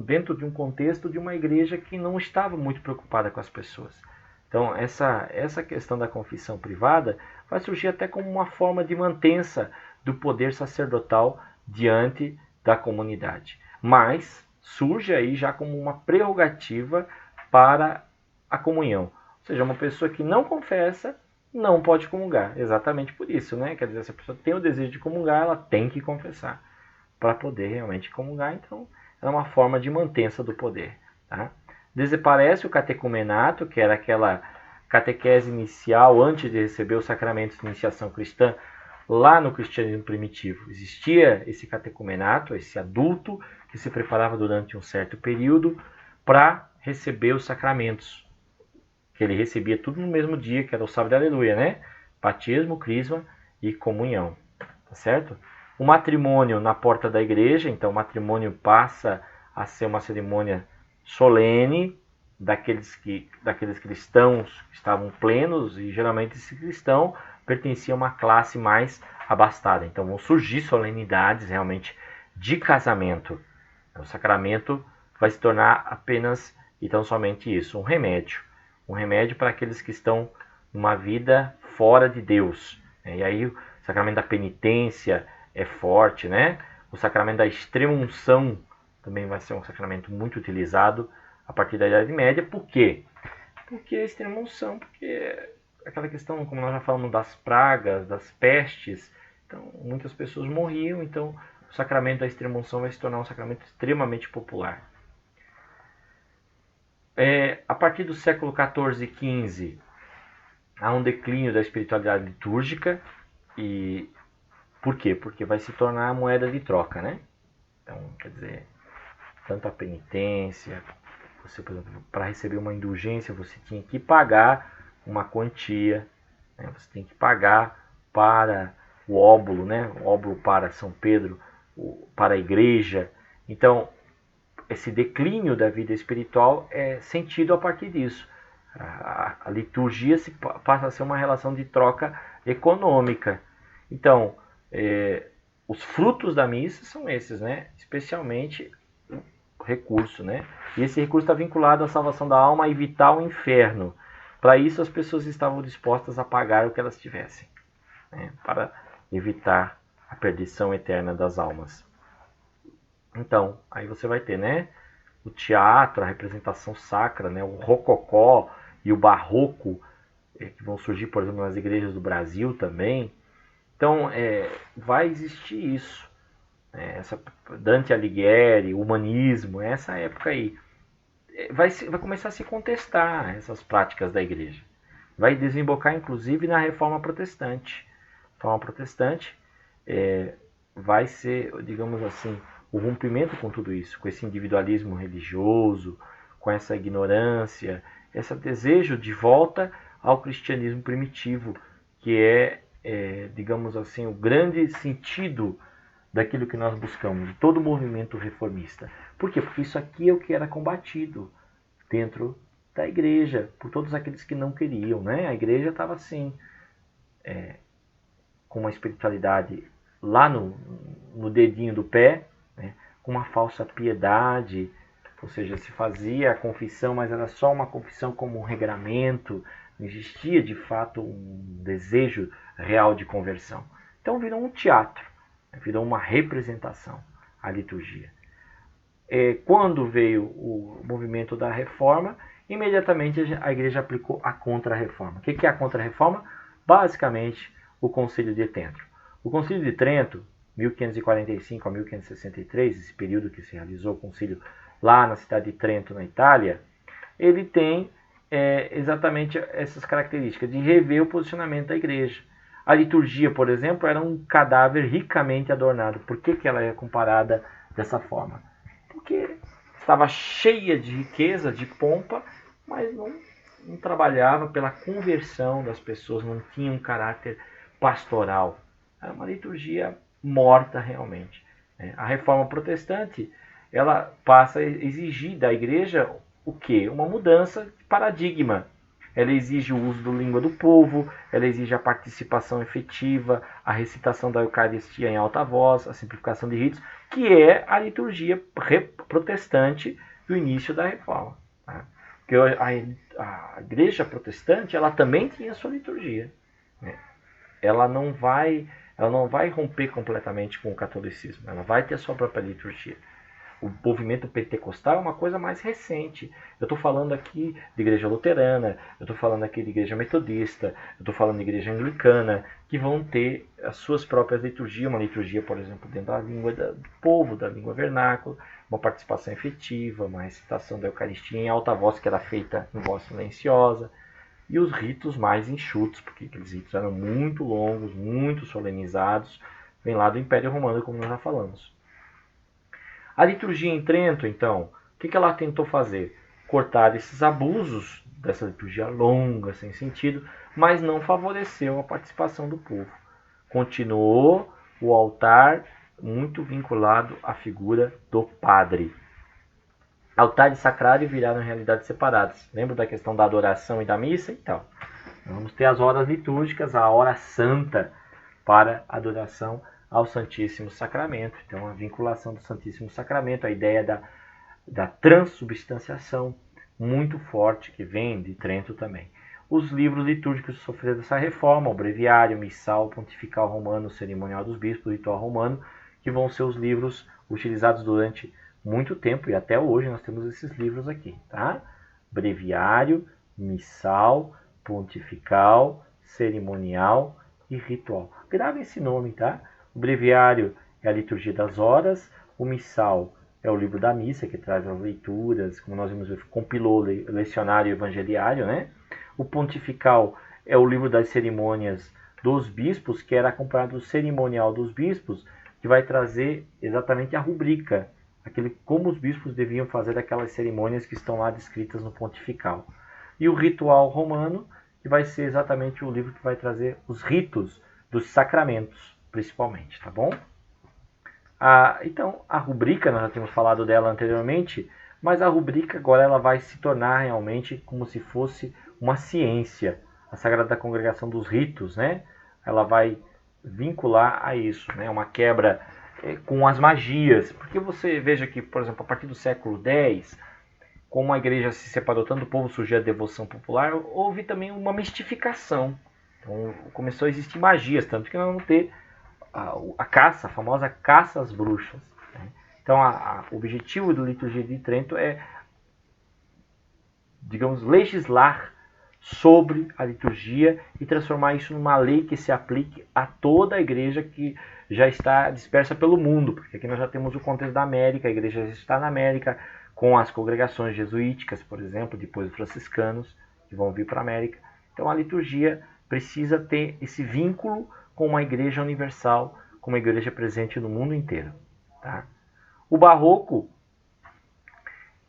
dentro de um contexto de uma igreja que não estava muito preocupada com as pessoas. Então, essa questão da confissão privada vai surgir até como uma forma de mantença do poder sacerdotal diante da comunidade. Mas surge aí já como uma prerrogativa para a comunhão. Ou seja, uma pessoa que não confessa não pode comungar. Exatamente por isso, né? Quer dizer, se a pessoa tem o desejo de comungar, ela tem que confessar para poder realmente comungar. Então, é uma forma de mantença do poder. Tá? Desaparece o catecumenato, que era aquela catequese inicial antes de receber os sacramentos de iniciação cristã. Lá no cristianismo primitivo existia esse catecumenato, esse adulto que se preparava durante um certo período para receber os sacramentos, que ele recebia tudo no mesmo dia, que era o sábado de aleluia, né? Batismo, crisma e comunhão, tá certo? O matrimônio na porta da igreja, então o matrimônio passa a ser uma cerimônia solene daqueles cristãos que estavam plenos, e geralmente esse cristão pertencia a uma classe mais abastada. Então vão surgir solenidades realmente de casamento. O sacramento vai se tornar apenas e tão somente isso, um remédio para aqueles que estão numa vida fora de Deus. E aí o sacramento da penitência é forte, né? O sacramento da extrema-unção também vai ser um sacramento muito utilizado a partir da Idade Média. Por quê? Porque a extrema-unção, porque aquela questão, como nós já falamos, das pragas, das pestes, então muitas pessoas morriam, então o sacramento da extrema-unção vai se tornar um sacramento extremamente popular. A partir do século XIV e XV, há um declínio da espiritualidade litúrgica. E por quê? Porque vai se tornar a moeda de troca, né? Então, quer dizer, tanto a penitência, você, por exemplo, para receber uma indulgência, você tinha que pagar uma quantia, né? Você tem que pagar para o óbolo, né? O óbolo para São Pedro, para a igreja. Então, esse declínio da vida espiritual é sentido a partir disso. A liturgia passa a ser uma relação de troca econômica. Então, os frutos da missa são esses, né? Especialmente o recurso, né? E esse recurso está vinculado à salvação da alma e evitar o inferno. Para isso, as pessoas estavam dispostas a pagar o que elas tivessem, né? Para evitar a perdição eterna das almas. Então, aí você vai ter, né, o teatro, a representação sacra, né, o rococó e o barroco, que vão surgir, por exemplo, nas igrejas do Brasil também. Então, vai existir isso. essa Dante Alighieri, humanismo, essa época aí, vai começar a se contestar essas práticas da igreja. Vai desembocar, inclusive, na Reforma Protestante. A Reforma Protestante vai ser, digamos assim, o rompimento com tudo isso, com esse individualismo religioso, com essa ignorância, esse desejo de volta ao cristianismo primitivo, que digamos assim, o grande sentido daquilo que nós buscamos, de todo o movimento reformista. Por quê? Porque isso aqui é o que era combatido dentro da igreja, por todos aqueles que não queriam. Né? A igreja estava assim, com uma espiritualidade lá no dedinho do pé, né? Com uma falsa piedade, ou seja, se fazia a confissão, mas era só uma confissão como um regramento, não existia de fato um desejo real de conversão. Então virou um teatro, virou uma representação a liturgia. Quando veio o movimento da reforma, imediatamente a igreja aplicou a contra-reforma. O que é a contra-reforma? Basicamente, o Concílio de Trento. O Concílio de Trento, 1545 a 1563, esse período que se realizou o concílio lá na cidade de Trento, na Itália, ele tem exatamente essas características de rever o posicionamento da igreja. A liturgia, por exemplo, era um cadáver ricamente adornado. Por que ela é comparada dessa forma? Porque estava cheia de riqueza, de pompa, mas não trabalhava pela conversão das pessoas, não tinha um caráter pastoral. Era uma liturgia morta realmente. A reforma protestante, ela passa a exigir da igreja o quê? Uma mudança de paradigma. Ela exige o uso da língua do povo, ela exige a participação efetiva, a recitação da Eucaristia em alta voz, a simplificação de ritos, que é a liturgia protestante do início da Reforma. Tá? Porque a igreja protestante, ela também tinha a sua liturgia. Né? Ela não vai romper completamente com o catolicismo, ela vai ter a sua própria liturgia. O movimento pentecostal é uma coisa mais recente. Eu estou falando aqui de igreja luterana, eu estou falando aqui de igreja metodista, eu estou falando de igreja anglicana, que vão ter as suas próprias liturgias, uma liturgia, por exemplo, dentro da língua do povo, da língua vernácula, uma participação efetiva, uma recitação da Eucaristia em alta voz, que era feita em voz silenciosa, e os ritos mais enxutos, porque aqueles ritos eram muito longos, muito solenizados, vem lá do Império Romano, como nós já falamos. A liturgia em Trento, então, o que ela tentou fazer? Cortar esses abusos dessa liturgia longa, sem sentido, mas não favoreceu a participação do povo. Continuou o altar muito vinculado à figura do padre. Altar e sacrário viraram realidades separadas. Lembra da questão da adoração e da missa? Então, vamos ter as horas litúrgicas, a hora santa para adoração ao Santíssimo Sacramento. Então, a vinculação do Santíssimo Sacramento, a ideia da transubstanciação muito forte, que vem de Trento também. Os livros litúrgicos sofreram essa reforma, o breviário, missal, pontifical romano, cerimonial dos bispos, ritual romano, que vão ser os livros utilizados durante muito tempo, e até hoje nós temos esses livros aqui, tá? Breviário, missal, pontifical, cerimonial e ritual. Grave esse nome, tá? O breviário é a liturgia das horas, o missal é o livro da missa, que traz as leituras, como nós vimos, compilou o lecionário evangeliário, né? O pontifical é o livro das cerimônias dos bispos, que era acompanhado do cerimonial dos bispos, que vai trazer exatamente a rubrica, como os bispos deviam fazer aquelas cerimônias que estão lá descritas no pontifical. E o ritual romano, que vai ser exatamente o livro que vai trazer os ritos dos sacramentos, principalmente, tá bom? Então, a rubrica, nós já tínhamos falado dela anteriormente, mas a rubrica agora ela vai se tornar realmente como se fosse uma ciência. A Sagrada Congregação dos Ritos, né? Ela vai vincular a isso, né? Uma quebra com as magias. Porque você veja que, por exemplo, a partir do século X, como a igreja se separou tanto do povo, surgiu a devoção popular, houve também uma mistificação. Então, começou a existir magias, tanto que nós vamos ter a caça, a famosa caça às bruxas. Né? Então, o objetivo da liturgia de Trento é, digamos, legislar sobre a liturgia e transformar isso numa lei que se aplique a toda a igreja que já está dispersa pelo mundo, porque aqui nós já temos o contexto da América, a igreja já está na América, com as congregações jesuíticas, por exemplo, depois os franciscanos, que vão vir para a América. Então a liturgia precisa ter esse vínculo com uma igreja universal, com uma igreja presente no mundo inteiro. Tá? O barroco,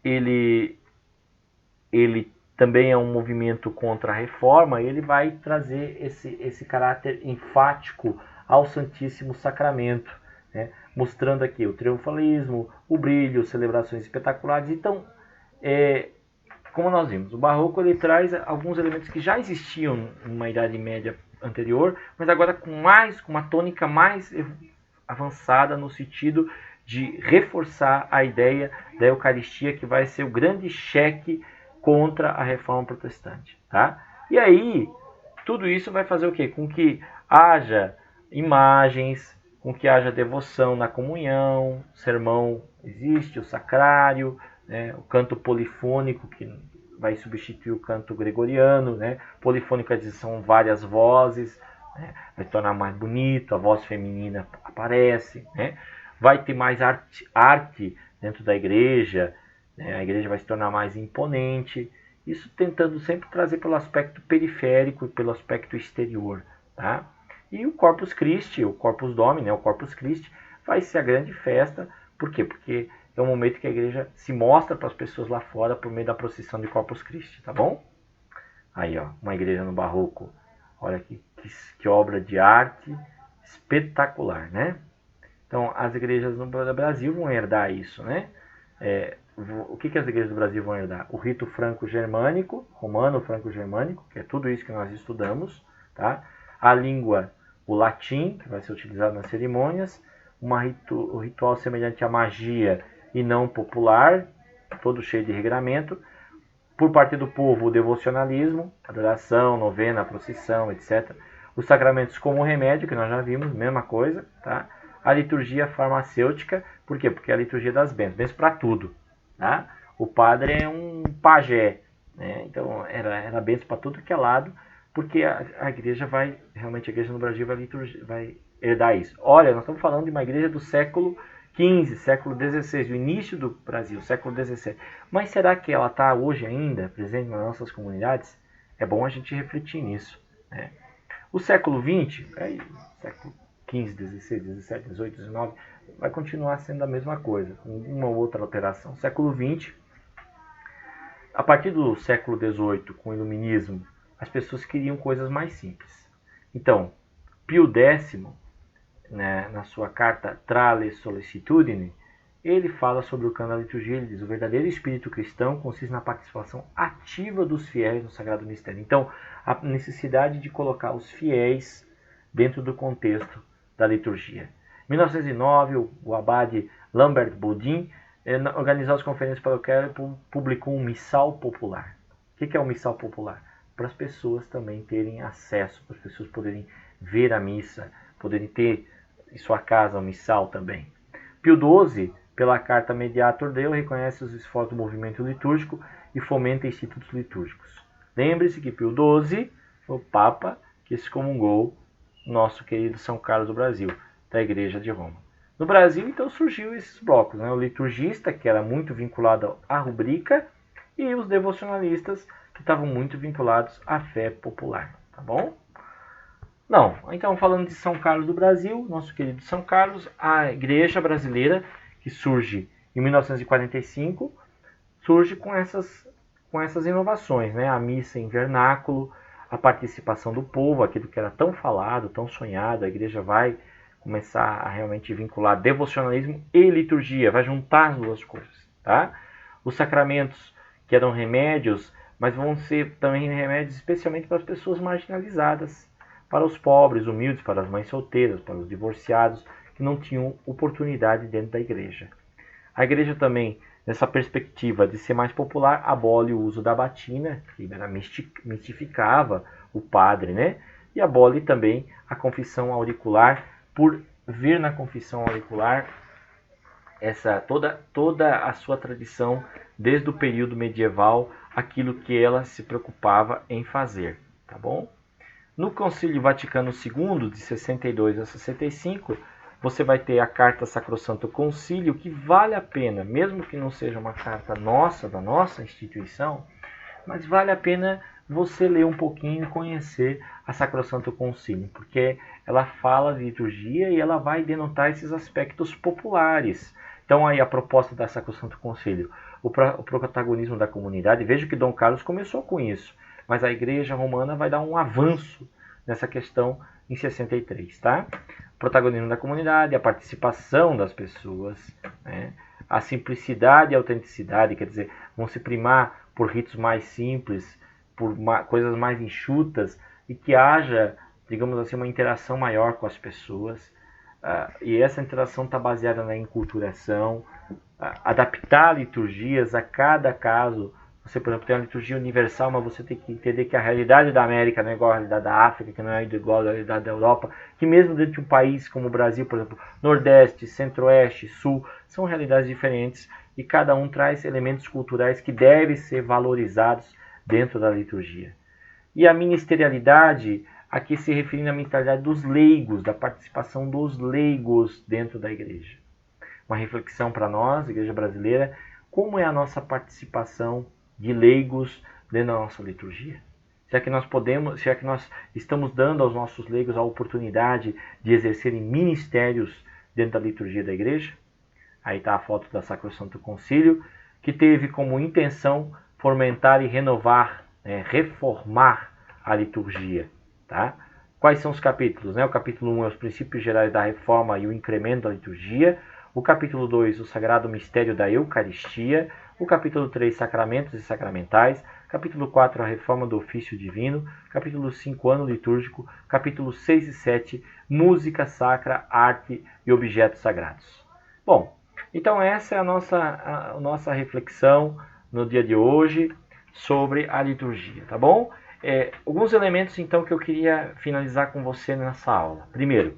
ele também é um movimento contra a reforma, ele vai trazer esse caráter enfático ao Santíssimo Sacramento, né? Mostrando aqui o triunfalismo, o brilho, celebrações espetaculares. Então, como nós vimos, o barroco ele traz alguns elementos que já existiam numa Idade Média anterior, mas agora com uma tônica mais avançada no sentido de reforçar a ideia da Eucaristia, que vai ser o grande cheque contra a reforma protestante. Tá? E aí, tudo isso vai fazer o quê? Com que haja imagens, com que haja devoção na comunhão, o sermão existe, o sacrário, né? O canto polifônico, que vai substituir o canto gregoriano. Né? Polifônico quer dizer são várias vozes, né? Vai tornar mais bonito, a voz feminina aparece, né? Vai ter mais arte dentro da igreja, né? A igreja vai se tornar mais imponente, isso tentando sempre trazer pelo aspecto periférico e pelo aspecto exterior. Tá? E o Corpus Christi, o Corpus Domini, né? O Corpus Christi vai ser a grande festa. Por quê? Porque é o momento que a igreja se mostra para as pessoas lá fora por meio da procissão de Corpus Christi, tá bom? Aí, ó, uma igreja no barroco. Olha que obra de arte espetacular, né? Então, as igrejas no Brasil vão herdar isso, né? O que as igrejas do Brasil vão herdar? O rito franco-germânico, romano-franco-germânico, que é tudo isso que nós estudamos, tá? A língua, o latim, que vai ser utilizado nas cerimônias, o ritual semelhante à magia e não popular, todo cheio de regramento. Por parte do povo, o devocionalismo, adoração, novena, procissão, etc. Os sacramentos como remédio, que nós já vimos, mesma coisa, tá? A liturgia farmacêutica, por quê? Porque é a liturgia das bênçãos para tudo. Tá? O padre é um pajé, né? Então era bênção para tudo que é lado, porque a igreja realmente a igreja no Brasil vai herdar isso. Olha, nós estamos falando de uma igreja do século XV, século XVI, o início do Brasil, século XVII. Mas será que ela está hoje ainda presente nas nossas comunidades? É bom a gente refletir nisso. Né? O século XX, século XV, XVI, XVII, XVIII, XIX, vai continuar sendo a mesma coisa, com uma ou outra alteração. Século XX, a partir do século XVIII, com o Iluminismo, as pessoas queriam coisas mais simples. Então, Pio X, né, na sua carta Trale Sollicitudine, ele fala sobre o canto da liturgia. Ele diz: o verdadeiro espírito cristão consiste na participação ativa dos fiéis no Sagrado Mistério. Então, a necessidade de colocar os fiéis dentro do contexto da liturgia. Em 1909, o abade Lambert Bodin organizou as conferências paroquiais e publicou um missal popular. O que é um missal popular? Para as pessoas também terem acesso, para as pessoas poderem ver a missa, poderem ter em sua casa um missal também. Pio XII, pela carta Mediator Deo, reconhece os esforços do movimento litúrgico e fomenta institutos litúrgicos. Lembre-se que Pio XII foi o Papa que excomungou nosso querido São Carlos do Brasil, da Igreja de Roma. No Brasil, então, surgiu esses blocos, né? O liturgista, que era muito vinculado à rubrica, e os devocionalistas, que estavam muito vinculados à fé popular, tá bom? Não, então falando de São Carlos do Brasil, nosso querido São Carlos, a Igreja brasileira, que surge em 1945, surge com essas inovações, né? A missa em vernáculo, a participação do povo, aquilo que era tão falado, tão sonhado. A igreja vai começar a realmente vincular devocionalismo e liturgia, vai juntar as duas coisas. Tá? Os sacramentos, que eram remédios, mas vão ser também remédios especialmente para as pessoas marginalizadas, para os pobres, humildes, para as mães solteiras, para os divorciados, que não tinham oportunidade dentro da igreja. A igreja também, nessa perspectiva de ser mais popular, abole o uso da batina, que mistificava o padre, né? E abole também a confissão auricular, por ver na confissão auricular toda a sua tradição, desde o período medieval aquilo que ela se preocupava em fazer, tá bom? No Concílio Vaticano II, de 62 a 65, você vai ter a Carta Sacrosanto Concílio, que vale a pena, mesmo que não seja uma carta nossa, da nossa instituição, mas vale a pena você ler um pouquinho e conhecer a Sacrosanto Concílio, porque ela fala de liturgia e ela vai denotar esses aspectos populares. Então aí a proposta da Sacrosanto Concílio, o protagonismo da comunidade, veja que Dom Carlos começou com isso, mas a Igreja Romana vai dar um avanço nessa questão em 63, tá? O protagonismo da comunidade, a participação das pessoas, né? A simplicidade e a autenticidade, quer dizer, vão se primar por ritos mais simples, por coisas mais enxutas e que haja, digamos assim, uma interação maior com as pessoas. E essa interação está baseada na enculturação, adaptar liturgias a cada caso. Você, por exemplo, tem uma liturgia universal, mas você tem que entender que a realidade da América não é igual à realidade da África, que não é igual à realidade da Europa, que mesmo dentro de um país como o Brasil, por exemplo, Nordeste, Centro-Oeste, Sul, são realidades diferentes e cada um traz elementos culturais que devem ser valorizados dentro da liturgia. E a ministerialidade, aqui se referindo à ministerialidade dos leigos, da participação dos leigos dentro da igreja. Uma reflexão para nós, Igreja Brasileira, como é a nossa participação de leigos dentro da nossa liturgia? Será que nós estamos dando aos nossos leigos a oportunidade de exercerem ministérios dentro da liturgia da igreja? Aí está a foto da Sacrosanto Concílio, que teve como intenção fomentar e renovar, reformar a liturgia. Tá? Quais são os capítulos? O capítulo 1 é os princípios gerais da reforma e o incremento da liturgia. O capítulo 2, o sagrado mistério da Eucaristia. O capítulo 3, sacramentos e sacramentais. Capítulo 4, a reforma do ofício divino. Capítulo 5, ano litúrgico. Capítulo 6 e 7, música sacra, arte e objetos sagrados. Bom, então essa é a nossa reflexão no dia de hoje sobre a liturgia, tá bom? Alguns elementos então que eu queria finalizar com você nessa aula. Primeiro,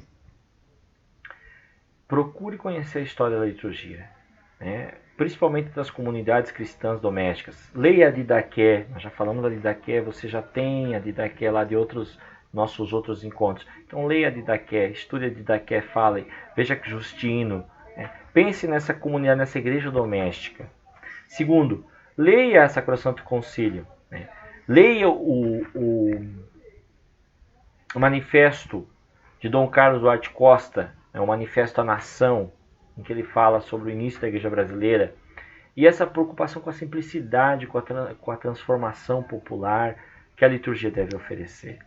procure conhecer a história da liturgia, principalmente das comunidades cristãs domésticas. Leia a Didaqué, nós já falamos da Didaqué, você já tem a Didaqué lá de nossos outros encontros. Então leia a Didaqué, estude a Didaqué, fale, veja que Justino, pense nessa comunidade, nessa igreja doméstica. Segundo, leia a Sacrosanto Concílio, leia o manifesto de Dom Carlos Duarte Costa, o Manifesto à Nação, em que ele fala sobre o início da Igreja Brasileira, e essa preocupação com a simplicidade, com a transformação popular que a liturgia deve oferecer.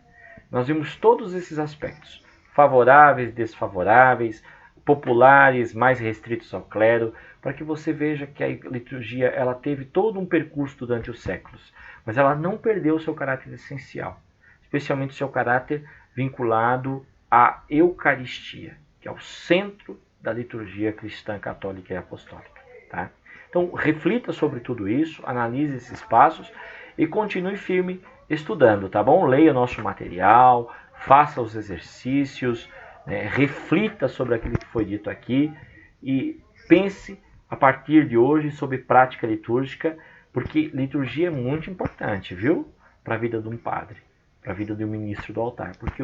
Nós vimos todos esses aspectos, favoráveis, desfavoráveis, populares, mais restritos ao clero, para que você veja que a liturgia ela teve todo um percurso durante os séculos, mas ela não perdeu o seu caráter essencial, especialmente o seu caráter vinculado à Eucaristia, que é o centro da liturgia cristã, católica e apostólica. Tá? Então, reflita sobre tudo isso, analise esses passos e continue firme estudando, tá bom? Leia o nosso material, faça os exercícios, reflita sobre aquilo que foi dito aqui e pense a partir de hoje sobre prática litúrgica, porque liturgia é muito importante, viu? Para a vida de um padre, para a vida de um ministro do altar, porque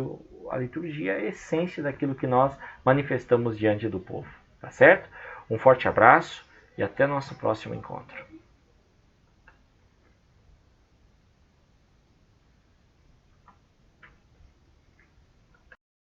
a liturgia é a essência daquilo que nós manifestamos diante do povo, tá certo? Um forte abraço e até nosso próximo encontro.